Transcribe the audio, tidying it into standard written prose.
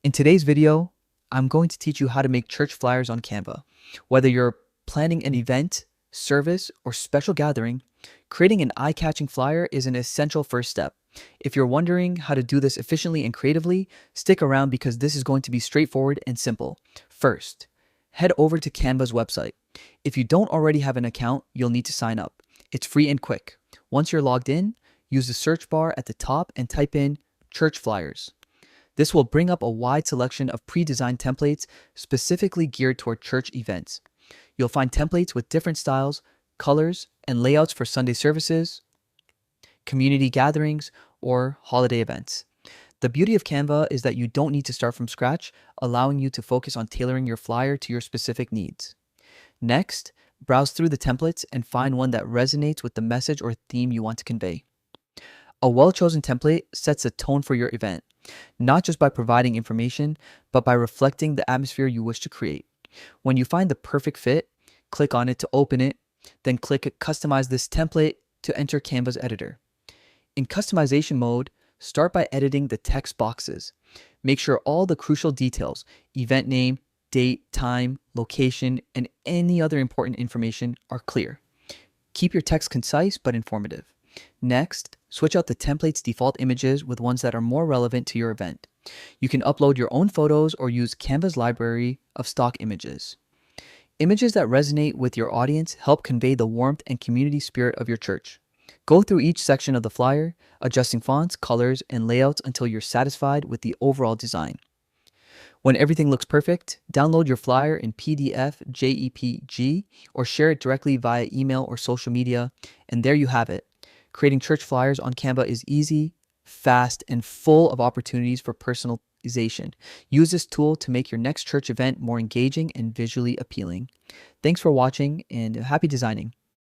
In today's video, I'm going to teach you how to make church flyers on Canva. Whether you're planning an event, service, or special gathering, creating an eye-catching flyer is an essential first step. If you're wondering how to do this efficiently and creatively, stick around because this is going to be straightforward and simple. First, head over to Canva's website. If you don't already have an account, you'll need to sign up. It's free and quick. Once you're logged in, use the search bar at the top and type in church flyers. This will bring up a wide selection of pre-designed templates specifically geared toward church events. You'll find templates with different styles, colors, and layouts for Sunday services, community gatherings, or holiday events. The beauty of Canva is that you don't need to start from scratch, allowing you to focus on tailoring your flyer to your specific needs. Next, browse through the templates and find one that resonates with the message or theme you want to convey. A well-chosen template sets a tone for your event, not just by providing information, but by reflecting the atmosphere you wish to create. When you find the perfect fit, click on it to open it, then click Customize this template to enter Canva's editor. In customization mode, start by editing the text boxes. Make sure all the crucial details, event name, date, time, location, and any other important information are clear. Keep your text concise but informative. Next, switch out the template's default images with ones that are more relevant to your event. You can upload your own photos or use Canva's library of stock images. Images that resonate with your audience help convey the warmth and community spirit of your church. Go through each section of the flyer, adjusting fonts, colors, and layouts until you're satisfied with the overall design. When everything looks perfect, download your flyer in PDF, JPG, or share it directly via email or social media, and there you have it. Creating church flyers on Canva is easy, fast, and full of opportunities for personalization. Use this tool to make your next church event more engaging and visually appealing. Thanks for watching and happy designing.